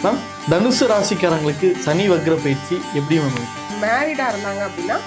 Ma'am தனுசு ராசிக்காரங்களுக்கு சனி வக்ர பயிற்சி எப்படி மேம்? மேரிடாக இருந்தாங்க அப்படின்னா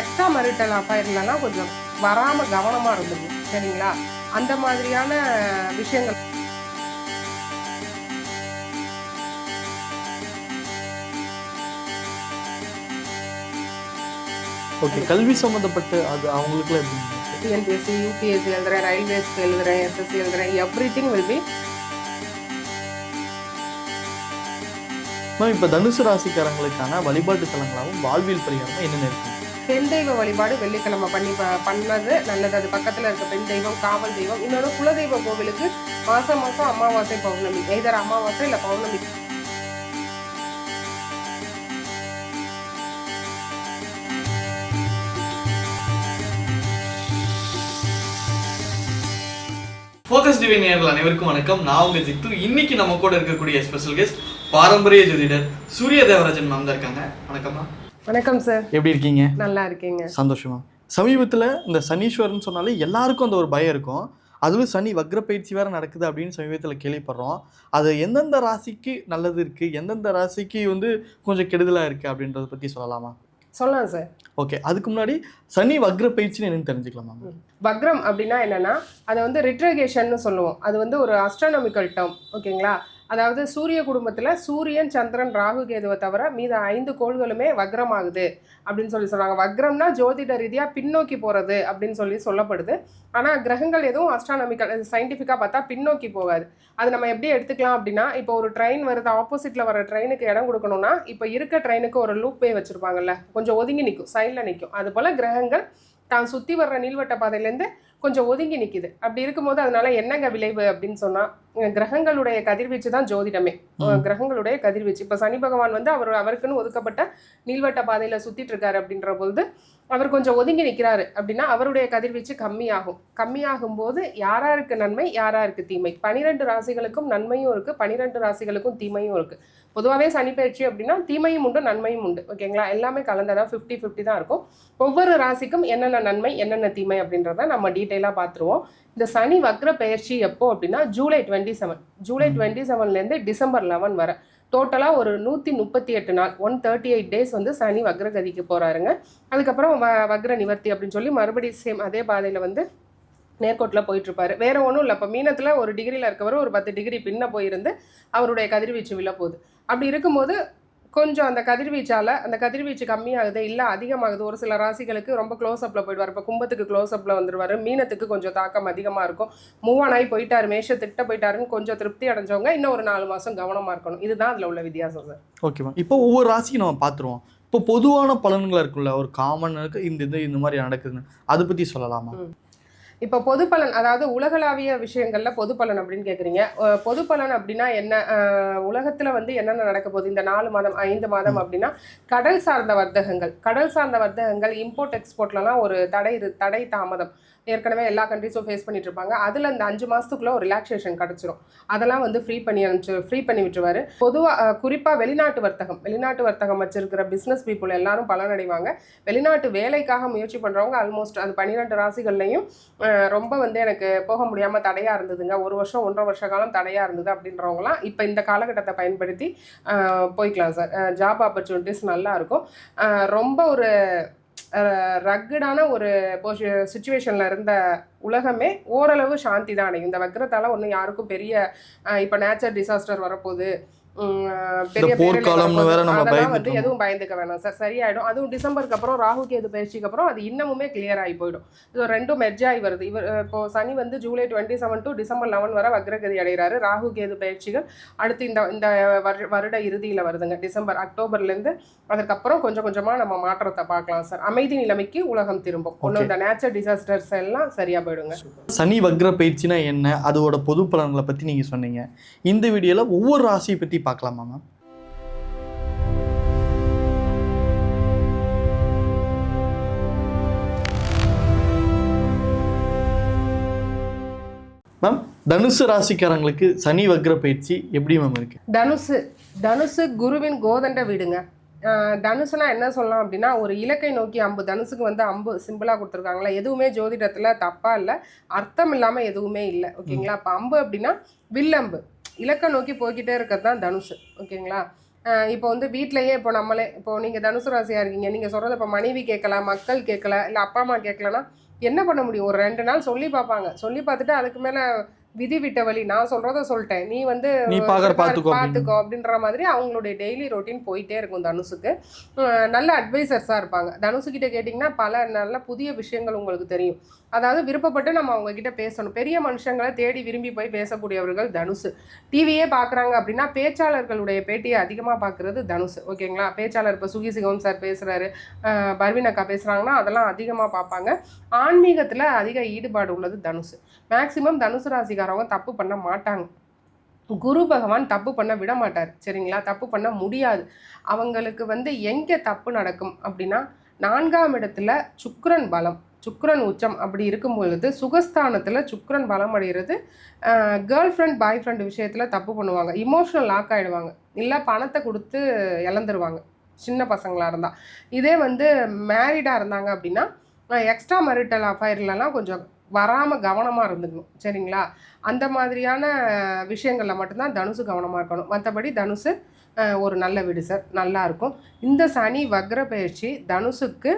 எக்ஸ்ட்ரா மேரிட்டல் அஃபயர்லாம் கொஞ்சம் வராமல் கவனமாக இருந்தது சரிங்களா. அந்த மாதிரியான விஷயங்கள். ஓகே, கல்வி சம்மந்தப்பட்டு அது அவங்களுக்குலாம் எப்படி? டிஎன்பிஎஸ்சி, யூபிஎஸ்சி எழுதுறேன், ரயில்வேஸ்க்கு எழுதுறேன், எஸ்எஸ்சி எழுதுறேன், every thing will be. Ma'am இப்போ தனுசு ராசிக்காரங்களுக்கான வழிபாட்டு தலங்களாகவும் வாழ்வியல் பரிகாரமும் என்னென்ன இருக்கு? பெண் தெய்வ வழிபாடு வெள்ளிக்கிழமை பண்ணது நல்லது. அது பக்கத்தில் இருக்க பெண் தெய்வம், காவல் தெய்வம். இன்னொன்று குலதெய்வ கோவிலுக்கு மாதம் அமாவாசை பௌர்ணமி, எய்தர் அமாவாசை இல்லை பௌர்ணமி. ஃபோக்கஸ் டிவி நேயர்கள் அனைவருக்கும் வணக்கம். நான் உங்க ஜித்து. இன்னைக்கு நம்ம கூட இருக்கக்கூடிய ஸ்பெஷல் கெஸ்ட் பாரம்பரிய ஜோதிடர் சூரிய தேவராஜன் மேம் தான் இருக்காங்க. வணக்கம்மா. வணக்கம் சார். எப்படி இருக்கீங்க? நல்லா இருக்கீங்க. சந்தோஷமா. சமீபத்தில் இந்த சனீஸ்வரன் சொன்னாலே எல்லாருக்கும் அந்த ஒரு பயம் இருக்கும். அதுவும் சனி வக்ர பயிற்சி வேறு நடக்குது அப்படின்னு சமீபத்தில் கேள்விப்படுறோம். அது எந்தெந்த ராசிக்கு நல்லது இருக்குது, எந்தெந்த ராசிக்கு கொஞ்சம் கெடுதலாக இருக்குது அப்படின்றத பற்றி சொல்லலாமா? சொல்லலாம் சார். ஓகே, அதுக்கு முன்னாடி சனி வக்ர பயிற்சின்னு என்னன்னு தெரிஞ்சுக்கலாமா? வக்ரம் அப்படின்னா என்னன்னா, அதை ரிட்ரகேஷன்னு சொல்லுவோம். அது ஒரு அஸ்ட்ரானமிக்கல் டேர்ம். ஓகேங்களா. அதாவது சூரிய குடும்பத்தில் சூரியன், சந்திரன், ராகு, கேதுவை தவிர மீத 5 கோள்களுமே வக்ரம் ஆகுது அப்படின்னு சொல்கிறாங்க. வக்ரம்னா ஜோதிட ரீதியாக பின்னோக்கி போகிறது அப்படின்னு சொல்லப்படுது. ஆனால் கிரகங்கள் எதுவும் அஸ்ட்ரானமிக்கல் சயின்டிஃபிக்காக பார்த்தா பின்னோக்கி போகாது. அது நம்ம எப்படி எடுத்துக்கலாம் அப்படின்னா, இப்போ ஒரு ட்ரெயின் வருது, ஆப்போசிட்டில் வர ட்ரெயினுக்கு இடம் கொடுக்கணும்னா இப்போ இருக்க ட்ரெயினுக்கு ஒரு லூப்பே வச்சுருப்பாங்கல்ல, கொஞ்சம் ஒதுங்கி நிற்கும், சைடில் நிற்கும். அதுபோல் கிரகங்கள் தான் சுற்றி வர்ற நீள்வட்ட பாதையிலேருந்து கொஞ்சம் ஒதுங்கி நிற்கிது. அப்படி இருக்கும்போது அதனால என்னங்க விளைவு அப்படின்னு சொன்னால், கிரகங்களுடைய கதிர்வீச்சு தான் ஜோதிடமே. கிரகங்களுடைய கதிர்வீச்சு. இப்போ சனி பகவான் அவருக்குன்னு ஒதுக்கப்பட்ட நீள்வட்ட பாதையில் சுற்றிட்டு இருக்காரு அப்படின்ற பொழுது அவர் கொஞ்சம் ஒதுங்கி நிற்கிறாரு அப்படின்னா அவருடைய கதிர்வீச்சு கம்மியாகும் போது யாராருக்கு நன்மை, யாராருக்கு தீமை. 12 ராசிகளுக்கும் நன்மையும் இருக்குது, 12 ராசிகளுக்கும் தீமையும் இருக்குது. பொதுவாகவே சனி பயிற்சி அப்படின்னா தீமையும் உண்டு, நன்மையும் உண்டு. ஓகேங்களா. எல்லாமே கலந்ததாக 50-50 தான் இருக்கும். ஒவ்வொரு ராசிக்கும் என்னென்ன நன்மை, என்னென்ன தீமை அப்படின்றத நம்ம டீட்டெயிலாக பார்த்துருவோம். இந்த சனி வக்ர பயிற்சி எப்போ அப்படின்னா ஜூலை 27லேருந்து டிசம்பர் 11 வரை டோட்டலாக ஒரு 138 நாள், 138 டேஸ் சனி வக்ரகதிக்கு போகிறாருங்க. அதுக்கப்புறம் வக்ர நிவர்த்தி அப்படின்னு சொல்லி மறுபடியும் சேம் அதே பாதையில் நேர்கோட்டில் போயிட்டுருப்பாரு. வேறு ஒன்றும் இல்லை. இப்போ மீனத்தில் ஒரு டிகிரியில் இருக்கவர் ஒரு 10 டிகிரி பின்ன போயிருந்து அவருடைய கதிர்வீச்சு விழ போகுது. அப்படி இருக்கும்போது கொஞ்சம் அந்த கதிர்வீச்சு கம்மியாகுது, இல்லை அதிகமாகுது. ஒரு சில ராசிகளுக்கு ரொம்ப க்ளோஸ்அப்பில் போயிடுவார். இப்போ கும்பத்துக்கு க்ளோஸ்அப்பில் வந்துடுவார். மீனத்துக்கு கொஞ்சம் தாக்கம் அதிகமாக இருக்கும். மூவானாய் போயிட்டார், மேஷத்திட்ட போயிட்டாருன்னு கொஞ்சம் திருப்தி அடைஞ்சவங்க இன்னும் ஒரு 4 மாதம் கவனமாக இருக்கணும். இதுதான் அதில் உள்ள வித்தியாசம் சார். ஓகேவா. இப்போ ஒவ்வொரு ராசிக்கும் நம்ம பார்த்துருவோம். இப்போ பொதுவான பலன்கள் இருக்குல்ல, ஒரு காமன் இருக்குது, இந்த மாதிரி நடக்குதுன்னு அதை பற்றி சொல்லலாமா? இப்போ பொது பலன், அதாவது உலகளாவிய விஷயங்களில் பொது பலன் அப்படின்னு கேட்குறீங்க. பொது பலன் அப்படின்னா என்ன? உலகத்தில் என்னென்ன நடக்க போகுது இந்த 4 மாதம் 5 மாதம் அப்படின்னா, கடல் சார்ந்த வர்த்தகங்கள் இம்போர்ட் எக்ஸ்போர்ட்லலாம் ஒரு தடை தாமதம் ஏற்கனவே எல்லா கண்ட்ரிஸும் ஃபேஸ் பண்ணிட்டு இருப்பாங்க. அதில் இந்த 5 மாதத்துக்குள்ளே ஒரு ரிலாக்ஸேஷன் கிடச்சிரும். அதெல்லாம் ஃப்ரீ பண்ணி விட்டுருவார். பொதுவாக குறிப்பாக வெளிநாட்டு வர்த்தகம் வச்சிருக்கிற பிஸ்னஸ் பீப்புள் எல்லாரும் பலனடைவாங்க. வெளிநாட்டு வேலைக்காக முயற்சி பண்ணுறவங்க ஆல்மோஸ்ட் அது 12 ராசிகள்லையும் ரொம்ப எனக்கு போக முடியாமல் தடையாக இருந்ததுங்க, 1 வருஷம் 1.5 வருஷ காலம் தடையாக இருந்தது அப்படின்றவங்களாம் இப்போ இந்த காலகட்டத்தை பயன்படுத்தி போய்க்கலாம் சார். ஜாப் ஆப்பர்ச்சுனிட்டிஸ் நல்லா இருக்கும். ரொம்ப ஒரு ரக்கடான ஒரு சிச்சுவேஷனில் இருந்த உலகமே ஓரளவு சாந்தி தான் அடையும். இந்த வக்ரத்தால் ஒன்றும் யாருக்கும் பெரிய இப்போ நேச்சர் டிசாஸ்டர் வரப்போகுது, பெரிய அதெல்லாம் எதுவும் பயந்துக்க வேணாம் சார், சரியாயிடும். அதுவும் டிசம்பருக்கு அப்புறம் ராகு கேது பயிற்சிக்கு அப்புறம் அது இன்னமுமே கிளியர் ஆகி போயிடும். இது ரெண்டும் மெர்ஜ் ஆகி வருது. இப்போ சனி ஜூலை 27 டு டிசம்பர் 11 வரை வக்ரகதி அடைகிறாரு. ராகு கேது பயிற்சிகள் அடுத்து இந்த வருட இறுதியில் வருதுங்க, அக்டோபர்லேருந்து. அதுக்கப்புறம் கொஞ்சம் கொஞ்சமாக நம்ம மாற்றத்தை பார்க்கலாம் சார். அமைதி நிலைமைக்கு உலகம் திரும்பும். ஒன்றும் இந்த நேச்சர் டிசாஸ்டர்ஸ் எல்லாம் சரியாக போயிடுங்க. சனி வக்ர பயிற்சினா என்ன, அதோட பொது பலன்களை பற்றி நீங்கள் சொன்னீங்க. இந்த வீடியோவில் ஒவ்வொரு ராசியை பற்றி பார்க்கலாமா மேம்? மேம் தனுசு ராசிக்காரங்களுக்கு சனி வக்ர பயிற்சி எப்படி மேம் இருக்கு? தனுசு குருவின் கோதண்ட வீடுங்க. தனுசுனா என்ன சொல்லலாம் அப்படின்னா, ஒரு இலக்கை நோக்கி அம்பு. தனுசுக்கு அம்பு சிம்பிளாக கொடுத்துருக்காங்களா, எதுவுமே ஜோதிடத்தில் தப்பாக இல்லை, அர்த்தம் இல்லாமல் எதுவுமே இல்லை. ஓகேங்களா. இப்போ அம்பு அப்படின்னா வில்லம்பு. இலக்கை நோக்கி போய்கிட்டே இருக்கிறது தான் தனுசு. ஓகேங்களா? இப்போ வந்து வீட்டிலையே இப்போ நம்மளே இப்போ நீங்கள் தனுசு ராசியாக இருக்கீங்க, நீங்கள் சொல்கிறத இப்போ மனைவி கேட்கல, மக்கள் கேட்கல, இல்லை அப்பா அம்மா கேட்கலன்னா என்ன பண்ண முடியும்? ஒரு 2 நாள் சொல்லி பார்ப்பாங்க. சொல்லி பார்த்துட்டு அதுக்கு மேலே விதி விட்ட வழி, நான் சொல்கிறத சொல்லிட்டேன், நீ வந்து நீ பார்த்துக்கோ அப்படின்ற மாதிரி அவங்களுடைய டெய்லி ரொட்டீன் போயிட்டே இருக்கும் தனுசுக்கு. நல்ல அட்வைசர்ஸாக இருப்பாங்க. தனுசுக்கிட்ட கேட்டிங்கன்னா பல நல்ல புதிய விஷயங்கள் உங்களுக்கு தெரியும். அதாவது விருப்பப்பட்டு நம்ம அவங்கக்கிட்ட பேசணும். பெரிய மனுஷங்களை தேடி விரும்பி போய் பேசக்கூடியவர்கள் தனுசு. டிவியே பார்க்குறாங்க அப்படின்னா பேச்சாளர்களுடைய பேட்டியை அதிகமாக பார்க்குறது தனுசு. ஓகேங்களா? பேச்சாளர் இப்போ சுகி சிவம் சார் பேசுகிறாரு, பர்வீன் அக்கா பேசுகிறாங்கன்னா அதெல்லாம் அதிகமாக பார்ப்பாங்க. ஆன்மீகத்தில் அதிக ஈடுபாடு உள்ளது தனுசு. மேக்சிமம் தனுசு ராசிக்காரவங்க தப்பு பண்ண மாட்டாங்க. குரு பகவான் தப்பு பண்ண விட மாட்டார். சரிங்களா? தப்பு பண்ண முடியாது. அவங்களுக்கு வந்து எங்கே தப்பு நடக்கும் அப்படின்னா 4ஆம் இடத்துல சுக்கிரன் பலம், சுக்கிரன் உச்சம் அப்படி இருக்கும் பொழுது சுகஸ்தானத்தில் சுக்கிரன் பலம் அடைகிறது. கேர்ள் ஃப்ரெண்ட் பாய் ஃப்ரெண்ட் விஷயத்தில் தப்பு பண்ணுவாங்க, இமோஷனல் லாக் ஆகிடுவாங்க, இல்லை பணத்தை கொடுத்து இழந்துருவாங்க சின்ன பசங்களாக இருந்தால். இதே வந்து மேரிடாக இருந்தாங்க அப்படின்னா எக்ஸ்ட்ரா மேரிட்டல் அஃபைர்லலாம் கொஞ்சம் வராமல் கவனமாக இருந்துக்கணும். சரிங்களா? அந்த மாதிரியான விஷயங்களில் மட்டும்தான் தனுசு கவனமாக இருக்கணும். மற்றபடி தனுசு ஒரு நல்ல வீடு சார், நல்லாயிருக்கும். இந்த சனி வக்ர பயிற்சி தனுசுக்கு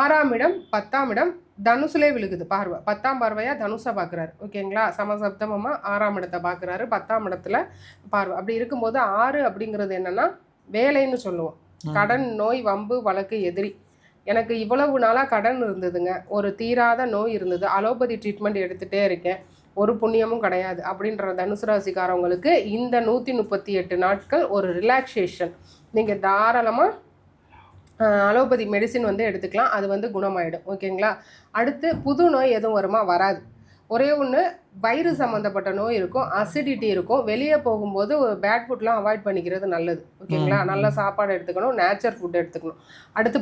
6ஆம் இடம் 10ஆம் இடம் தனுசுலே விழுகுது பார்வை. 10ஆம் பார்வையாக தனுசை பார்க்குறாரு. ஓகேங்களா? சமசப்தமமாக 6ஆம் இடத்தை பார்க்குறாரு, 10ஆம் இடத்துல பார்வை. அப்படி இருக்கும்போது 6 அப்படிங்கிறது என்னென்னா வேலைன்னு சொல்லுவோம். கடன், நோய், வம்பு, வழக்கு, எதிரி. எனக்கு இவ்வளவு நாளாக கடன் இருந்ததுங்க, ஒரு தீராத நோய் இருந்தது, அலோபதி ட்ரீட்மெண்ட் எடுத்துகிட்டே இருக்கேன், ஒரு புண்ணியமும் கிடையாது அப்படின்ற தனுசு ராசிக்காரவங்களுக்கு இந்த 138 நாட்கள் ஒரு ரிலாக்ஸேஷன். நீங்கள் தாராளமாக அலோபதி மெடிசின் வந்து எடுத்துக்கலாம், அது வந்து குணமாயிடும். ஓகேங்களா? அடுத்து புது நோய் எதுவும் வருமா? வராது. ஒரே ஒன்று வயிறு சம்மந்தப்பட்ட நோய் இருக்கும், அசிடிட்டி இருக்கும். வெளியே போகும்போது ஒரு பேட் ஃபுட்லாம் அவாய்ட் பண்ணிக்கிறது நல்லது. ஓகேங்களா? நல்ல சாப்பாடு எடுத்துக்கணும், நேச்சர் ஃபுட் எடுத்துக்கணும். அடுத்து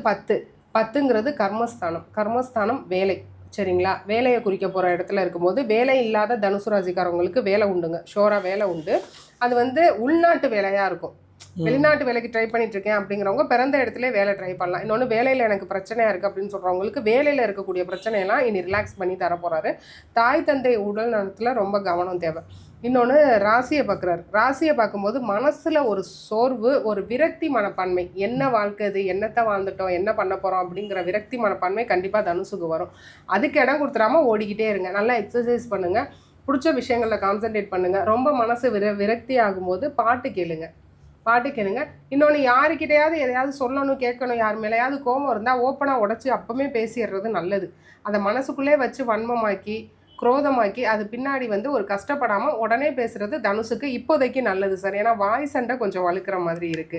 10ங்கிறது கர்மஸ்தானம். கர்மஸ்தானம் வேலை. சரிங்களா? வேலையை குறிக்க போகிற இடத்துல இருக்கும்போது வேலை இல்லாத தனுசு ராசிக்காரவங்களுக்கு வேலை உண்டுங்க, ஷோராக வேலை உண்டு. அது வந்து உள்நாட்டு வேலையாக இருக்கும். வெளிநாட்டு வேலைக்கு ட்ரை பண்ணிட்டு இருக்கேன் அப்படிங்கிறவங்க பிறந்த இடத்துல வேலை ட்ரை பண்ணலாம். இன்னொன்று வேலையில் எனக்கு பிரச்சனையாக இருக்குது அப்படின்னு சொல்கிறவங்களுக்கு வேலையில் இருக்கக்கூடிய பிரச்சனையெல்லாம் இனி ரிலாக்ஸ் பண்ணி தரப்போகிறாரு. தாய் தந்தை உடல் நலத்தில் ரொம்ப கவனம் தேவை. இன்னொன்று ராசியை பார்க்குறாரு. ராசியை பார்க்கும்போது மனசில் ஒரு சோர்வு, ஒரு விரக்தி மனப்பான்மை, என்ன வாழ்க்கை இது, என்னத்தை வாழ்ந்துட்டோம், என்ன பண்ண போகிறோம் அப்படிங்கிற விரக்தி மனப்பான்மை கண்டிப்பாக தனுசுக்கு வரும். அதுக்கு இடம் கொடுத்துடாமல் ஓடிக்கிட்டே இருங்க. நல்லா எக்ஸசைஸ் பண்ணுங்கள், பிடிச்ச விஷயங்களில் கான்சன்ட்ரேட் பண்ணுங்கள். ரொம்ப மனசு விரக்தி ஆகும்போது பாட்டு கேளுங்க. இன்னொன்று யாருக்கிட்டையாவது எதையாவது சொல்லணும், கேட்கணும், யார் மேலேயாவது கோபம் இருந்தால் ஓப்பனாக உடச்சி அப்போவுமே பேசிடுறது நல்லது. அதை மனசுக்குள்ளே வச்சு வன்மமாக்கி குரோதமாக்கி அது பின்னாடி வந்து ஒரு கஷ்டப்படாமல் உடனே பேசுறது தனுசுக்கு இப்போதைக்கு நல்லது சார். ஏன்னா வாய் சண்டை கொஞ்சம் வலுக்கிற மாதிரி இருக்கு.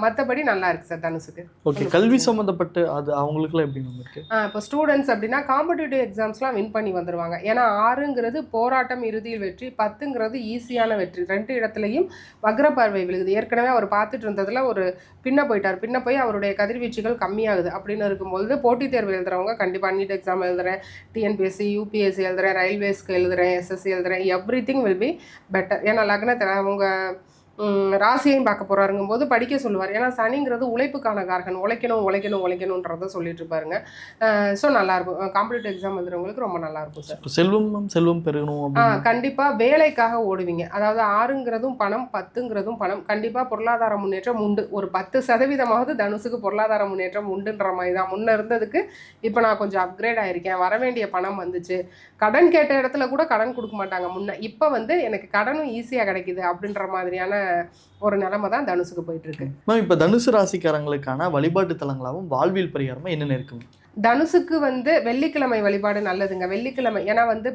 மற்றபடி நல்லா இருக்கு சார் தனுசுக்கு. ஓகே, கல்வி சம்மந்தப்பட்டு அது அவங்களுக்குலாம் எப்படி இருக்கு? இப்போ ஸ்டூடெண்ட்ஸ் அப்படின்னா காம்படிட்டிவ் எக்ஸாம்ஸ்லாம் வின் பண்ணி வந்துடுவாங்க. ஏன்னா 6ங்கிறது போராட்டம் இறுதியில் வெற்றி, 10ங்கிறது ஈஸியான வெற்றி. 2 இடத்துலையும் வக்ர பார்வை விழுகுது. ஏற்கனவே அவர் பார்த்துட்டு இருந்ததில் ஒரு பின்ன போய் அவருடைய கதிர்வீச்சுகள் கம்மியாகுது. அப்படின்னு இருக்கும்போது போட்டித் தேர்வு எழுதுறவங்க கண்டிப்பாக நீட் எக்ஸாம் எழுதுறேன், டிஎன்பிஎஸ்சி, யூபிஎஸ்சி எழுதுறேன், ரயில்வேஸ்க்கு எழுதுறேன், எஸ்எஸ்சி எழுதுறேன், எவ்ரிதிங் வில் பி பெட்டர். ஏன்னா லக்னத்தில் அவங்க ராசியையும் பார்க்க போகிறாருங்கும் போது படிக்க சொல்லுவார். ஏன்னா சனிங்கிறது உழைப்புக்கான காரகன், உழைக்கணுன்றதை சொல்லிட்டு இருப்பாருங்க. ஸோ நல்லாயிருக்கும். காம்படிட்டிவ் எக்ஸாம் எழுதுறவங்களுக்கு ரொம்ப நல்லாயிருக்கும் சார். செல்வம் பெருகணும். கண்டிப்பாக வேலைக்காக ஓடுவீங்க. அதாவது 6ங்கிறதும் பணம், 10ங்கிறதும் பணம். கண்டிப்பாக பொருளாதார முன்னேற்றம் உண்டு. ஒரு 10% தனுசுக்கு பொருளாதார முன்னேற்றம் உண்டுன்ற மாதிரி தான். முன்னே இருந்ததுக்கு இப்போ நான் கொஞ்சம் அப்கிரேட் ஆகிருக்கேன், வர வேண்டிய பணம் வந்துச்சு. கடன் கேட்ட இடத்துல கூட கடன் கொடுக்க மாட்டாங்க முன்ன. இப்போ வந்து எனக்கு கடனும் ஈஸியாக கிடைக்குது அப்படின்ற மாதிரியான ஒரு நிலைமை தான் தனுசுக்கு போயிட்டு இருக்கு. இப்போ தனுசு ராசிக்காரங்களுக்கான வழிபாட்டு தலங்களாகவும் வாழ்வியல் பரிகாரமா என்னென்ன இருக்குங்க? தனுசுக்கு வந்து வெள்ளிக்கிழமை வழிபாடு நல்லதுங்க. வெள்ளிக்கிழமை ஏன்னா வந்து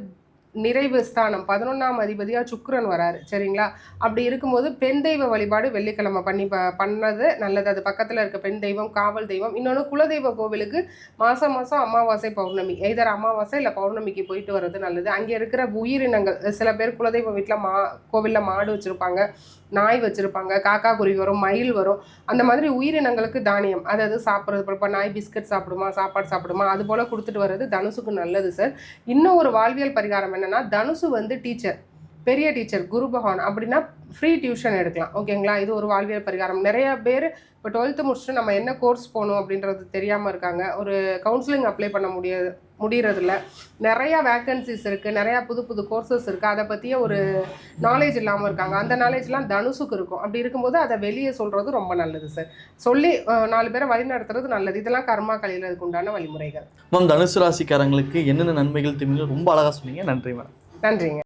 நிறைவு ஸ்தானம் 11ஆம் அதிபதியாக சுக்கிரன் வராரு. சரிங்களா? அப்படி இருக்கும்போது பெண் தெய்வ வழிபாடு வெள்ளிக்கிழமை பண்ணது நல்லது. அது பக்கத்தில் இருக்க பெண் தெய்வம், காவல் தெய்வம். இன்னொன்று குலதெய்வ கோவிலுக்கு மாதம் அமாவாசை பௌர்ணமி, எதர் அமாவாசை இல்லை பௌர்ணமிக்கு போயிட்டு வர்றது நல்லது. அங்கே இருக்கிற உயிரினங்கள், சில பேர் குலதெய்வ வீட்டில் கோவிலில் மாடு வச்சுருப்பாங்க, நாய் வச்சுருப்பாங்க, காக்கா குருவி வரும், மயில் வரும். அந்த மாதிரி உயிரினங்களுக்கு தானியம் அதாவது சாப்பிட்றது. இப்போ நாய் பிஸ்கட் சாப்பிடுமா, சாப்பாடு சாப்பிடுமா, அது போல் கொடுத்துட்டு வர்றது தனுசுக்கு நல்லது சார். இன்னும் ஒரு வாழ்வியல் பரிகாரம் என்னென்னா, தனுசு வந்து டீச்சர், பெரிய டீச்சர், குரு பகவான் அப்படின்னா ஃப்ரீ டியூஷன் எடுக்கலாம். ஓகேங்களா? இது ஒரு வாழ்வியல் பரிகாரம். நிறைய பேர் இப்போ 12th முடிச்சுட்டு நம்ம என்ன கோர்ஸ் போகணும் அப்படின்றது தெரியாமல் இருக்காங்க. ஒரு கவுன்சிலிங் அப்ளை பண்ண முடியறதில்ல. நிறையா வேக்கன்சிஸ் இருக்குது, நிறையா புது புது கோர்சஸ் இருக்குது, அதை பற்றிய ஒரு நாலேஜ் இல்லாமல் இருக்காங்க. அந்த நாலேஜ்லாம் தனுசுக்கு இருக்கும். அப்படி இருக்கும்போது அதை வெளியே சொல்கிறது ரொம்ப நல்லது சார். சொல்லி 4 பேரை வழி நடத்துறது நல்லது. இதெல்லாம் கர்மா கழிகிறதுக்கு உண்டான வழிமுறைகள். மேம், தனுசு ராசிக்காரங்களுக்கு என்னென்ன நன்மைகள் தீமைகள் ரொம்ப அழகாக சொன்னீங்க. நன்றி மேடம். நன்றிங்க.